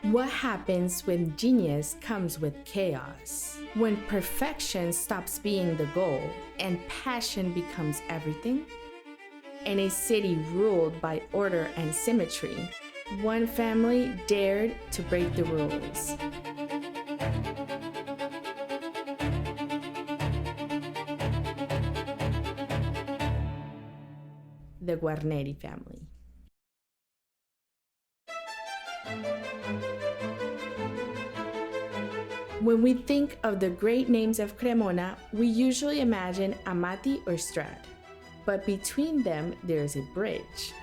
What happens when genius comes with chaos? When perfection stops being the goal and passion becomes everything? In a city ruled by order and symmetry, one family dared to break the rules. The Guarneri family. When we think of the great names of Cremona, we usually imagine Amati or Strad, but between them there is a bridge.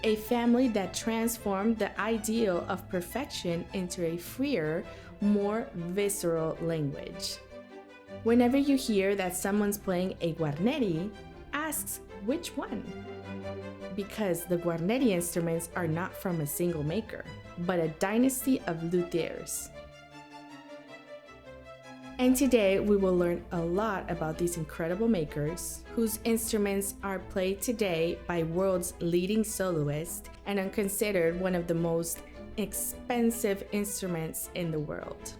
A family that transformed the ideal of perfection into a freer, more visceral language. Whenever you hear that someone's playing a Guarneri, ask which one? Because the Guarneri instruments are not from a single maker, but a dynasty of luthiers. And today we will learn a lot about these incredible makers, whose instruments are played today by world's leading soloists and are considered one of the most expensive instruments in the world.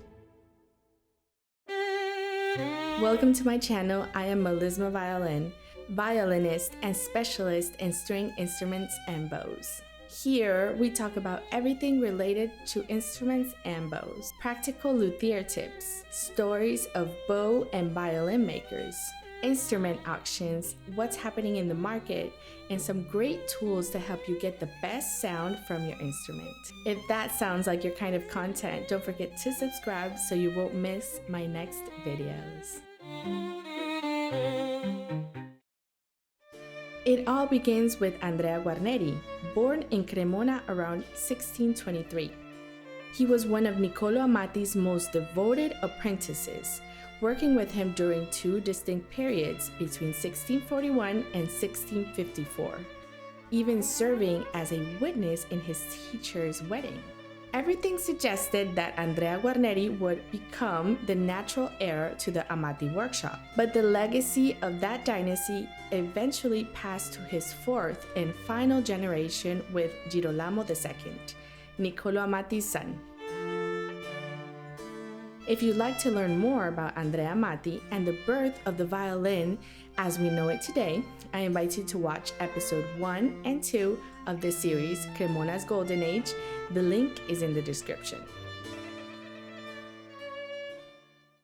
Welcome to my channel. I am Melisma Violin, violinist and specialist in string instruments and bows. Here, we talk about everything related to instruments and bows, practical luthier tips, stories of bow and violin makers, instrument auctions, what's happening in the market, and some great tools to help you get the best sound from your instrument. If that sounds like your kind of content, don't forget to subscribe so you won't miss my next videos. It all begins with Andrea Guarneri, born in Cremona around 1623. He was one of Niccolò Amati's most devoted apprentices, working with him during two distinct periods between 1641 and 1654, even serving as a witness in his teacher's wedding. Everything suggested that Andrea Guarneri would become the natural heir to the Amati workshop, but the legacy of that dynasty eventually passed to his fourth and final generation with Girolamo II, Niccolò Amati's son. If you'd like to learn more about Andrea Amati and the birth of the violin as we know it today, I invite you to watch episode 1 and 2 of the series Cremona's Golden Age. The link is in the description.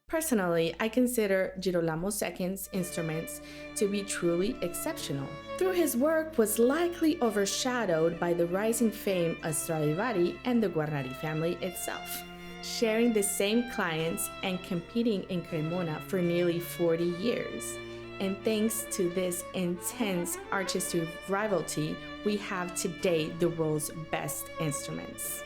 Personally, I consider Girolamo II's instruments to be truly exceptional. Though his work was likely overshadowed by the rising fame of Stradivari and the Guarneri family itself. Sharing the same clients and competing in Cremona for nearly 40 years. And thanks to this intense artistry rivalry, we have today the world's best instruments.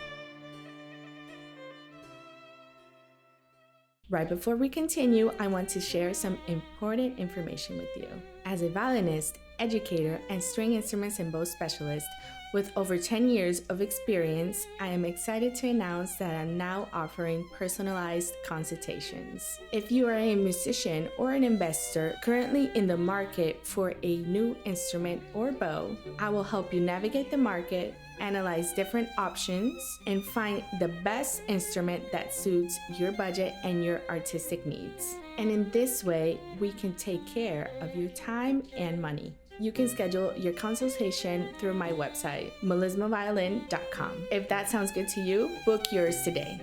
Right before we continue, I want to share some important information with you. As a violinist, educator, and string instruments and bow specialist, with over 10 years of experience, I am excited to announce that I'm now offering personalized consultations. If you are a musician or an investor currently in the market for a new instrument or bow, I will help you navigate the market, analyze different options, and find the best instrument that suits your budget and your artistic needs. And in this way, we can take care of your time and money. You can schedule your consultation through my website, melismaviolin.com. If that sounds good to you, book yours today.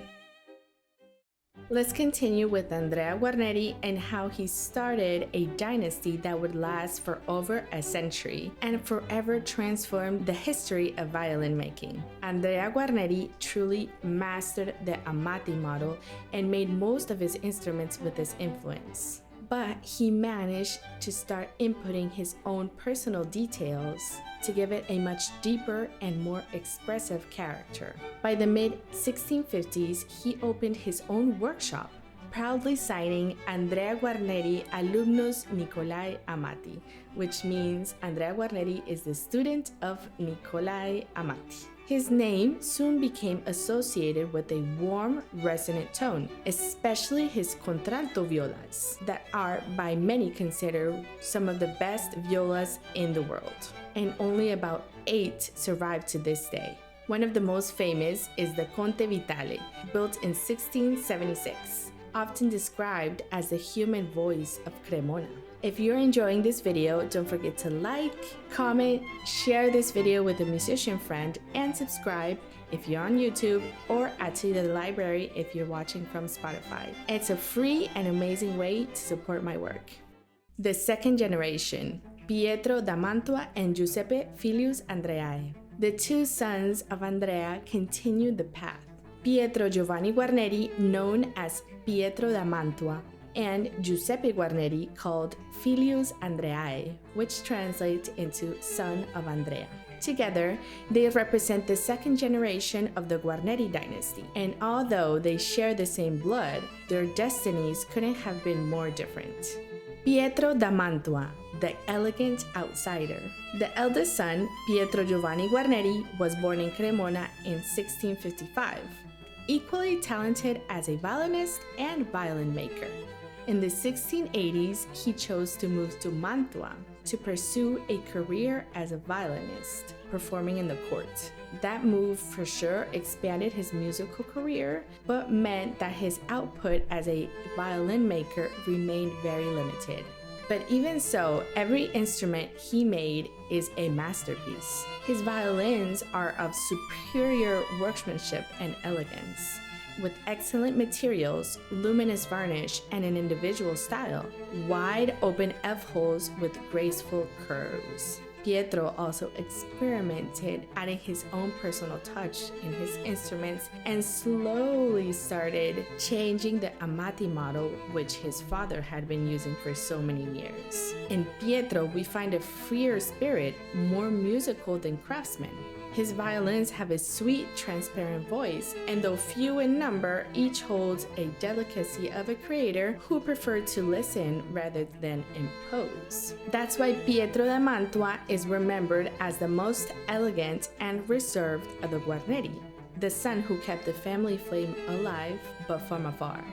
Let's continue with Andrea Guarneri and how he started a dynasty that would last for over a century and forever transform the history of violin making. Andrea Guarneri truly mastered the Amati model and made most of his instruments with this influence. But he managed to start inputting his own personal details to give it a much deeper and more expressive character. By the mid-1650s, he opened his own workshop, proudly signing Andrea Guarneri Alumnus Niccolai Amati, which means Andrea Guarneri is the student of Niccolai Amati. His name soon became associated with a warm, resonant tone, especially his contralto violas, that are by many considered some of the best violas in the world, and only about 8 survive to this day. One of the most famous is the Conte Vitale, built in 1676, often described as the human voice of Cremona. If you're enjoying this video, don't forget to like, comment, share this video with a musician friend, and subscribe if you're on YouTube, or add to the library if you're watching from Spotify. It's a free and amazing way to support my work. The second generation, Pietro da Mantua and Giuseppe Filius Andreae. The two sons of Andrea continued the path. Pietro Giovanni Guarneri, known as Pietro da Mantua, and Giuseppe Guarneri, called Filius Andreae, which translates into son of Andrea. Together, they represent the second generation of the Guarneri dynasty, and although they share the same blood, their destinies couldn't have been more different. Pietro da Mantua, the elegant outsider. The eldest son, Pietro Giovanni Guarneri, was born in Cremona in 1655, equally talented as a violinist and violin maker. In the 1680s, he chose to move to Mantua to pursue a career as a violinist, performing in the court. That move for sure expanded his musical career, but meant that his output as a violin maker remained very limited. But even so, every instrument he made is a masterpiece. His violins are of superior workmanship and elegance, with excellent materials, luminous varnish, and an individual style. Wide open F-holes with graceful curves. Pietro also experimented, adding his own personal touch in his instruments, and slowly started changing the Amati model, which his father had been using for so many years. In Pietro, we find a freer spirit, more musical than craftsman. His violins have a sweet, transparent voice, and though few in number, each holds a delicacy of a creator who preferred to listen rather than impose. That's why Pietro da Mantua is remembered as the most elegant and reserved of the Guarneri, the son who kept the family flame alive, but from afar.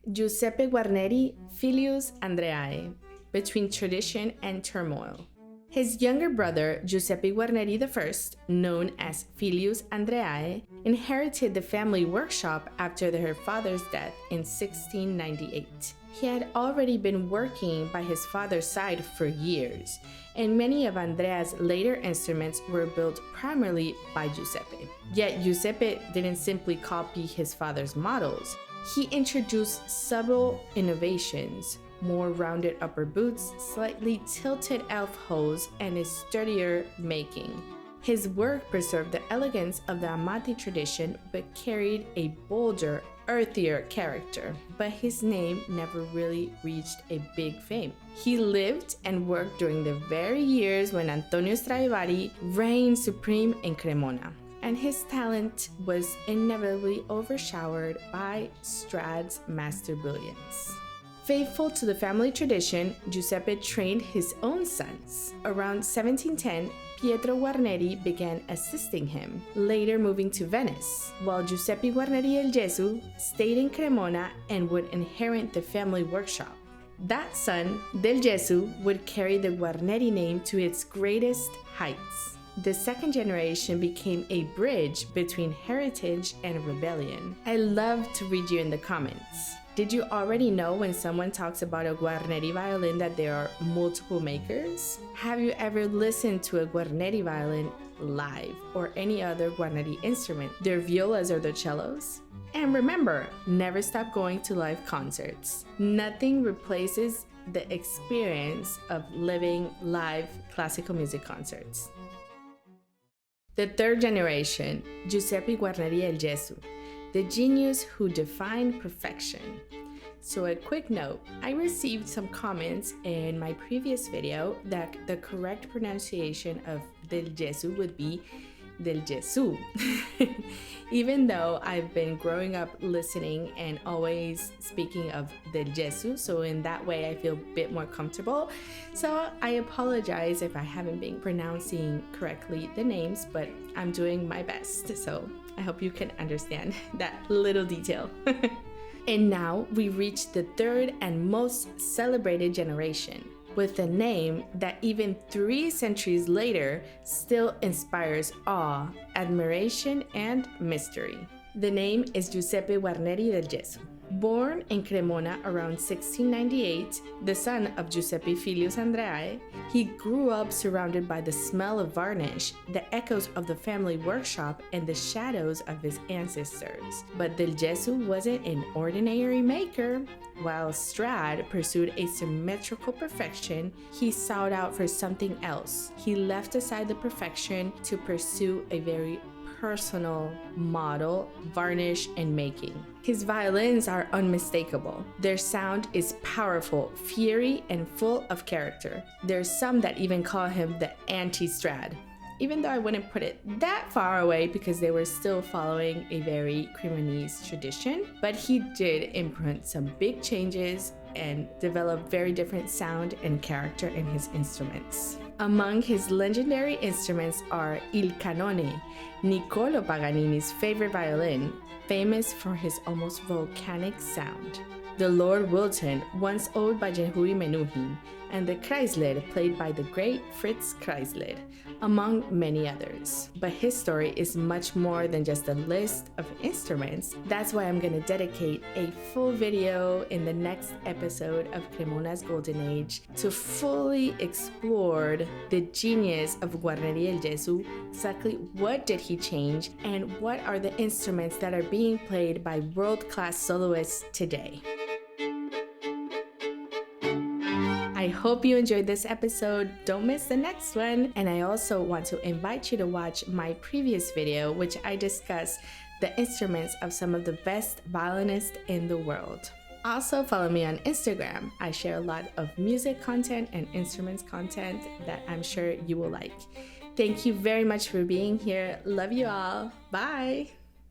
Giuseppe Guarneri, Filius Andreae, between tradition and turmoil. His younger brother, Giuseppe Guarneri I, known as Filius Andreae, inherited the family workshop after their father's death in 1698. He had already been working by his father's side for years, and many of Andrea's later instruments were built primarily by Giuseppe. Yet Giuseppe didn't simply copy his father's models. He introduced subtle innovations, more rounded upper boots, slightly tilted F-holes, and a sturdier making. His work preserved the elegance of the Amati tradition but carried a bolder, earthier character. But his name never really reached a big fame. He lived and worked during the very years when Antonio Stradivari reigned supreme in Cremona, and his talent was inevitably overshadowed by Strad's master brilliance. Faithful to the family tradition, Giuseppe trained his own sons. Around 1710, Pietro Guarneri began assisting him, later moving to Venice, while Giuseppe Guarneri del Gesù stayed in Cremona and would inherit the family workshop. That son, del Gesù, would carry the Guarneri name to its greatest heights. The second generation became a bridge between heritage and rebellion. I love to read you in the comments. Did you already know when someone talks about a Guarneri violin that there are multiple makers? Have you ever listened to a Guarneri violin live or any other Guarneri instrument, their violas or their cellos? And remember, never stop going to live concerts. Nothing replaces the experience of living live classical music concerts. The third generation, Giuseppe Guarneri del Gesù, the genius who defined perfection. So a quick note, I received some comments in my previous video that the correct pronunciation of del Gesù would be del Gesù. Even though I've been growing up listening and always speaking of del Gesù, so in that way I feel a bit more comfortable. So I apologize if I haven't been pronouncing correctly the names, but I'm doing my best. So I hope you can understand that little detail. And now we reach the third and most celebrated generation, with a name that even 3 centuries later still inspires awe, admiration, and mystery. The name is Giuseppe Guarneri del Gesù. Born in Cremona around 1698, the son of Giuseppe Filius Andreae, he grew up surrounded by the smell of varnish, the echoes of the family workshop, and the shadows of his ancestors. But Del Gesù wasn't an ordinary maker. While Strad pursued a symmetrical perfection, he sought out for something else. He left aside the perfection to pursue a very personal model, varnish, and making. His violins are unmistakable. Their sound is powerful, fiery, and full of character. There's some that even call him the anti-Strad, even though I wouldn't put it that far away because they were still following a very Cremonese tradition. But he did imprint some big changes and develop very different sound and character in his instruments. Among his legendary instruments are Il Canone, Niccolò Paganini's favorite violin, famous for his almost volcanic sound, the Lord Wilton, once owned by Jehui Menuhin, and the Kreislied, played by the great Fritz Kreislied, among many others. But his story is much more than just a list of instruments. That's why I'm going to dedicate a full video in the next episode of Cremona's Golden Age to fully explore the genius of Guarneri del Gesù. Exactly what did he change, and what are the instruments that are being played by world-class soloists today. I hope you enjoyed this episode. Don't miss the next one. And I also want to invite you to watch my previous video, which I discuss the instruments of some of the best violinists in the world. Also follow me on Instagram. I share a lot of music content and instruments content that I'm sure you will like. Thank you very much for being here. Love you all. Bye.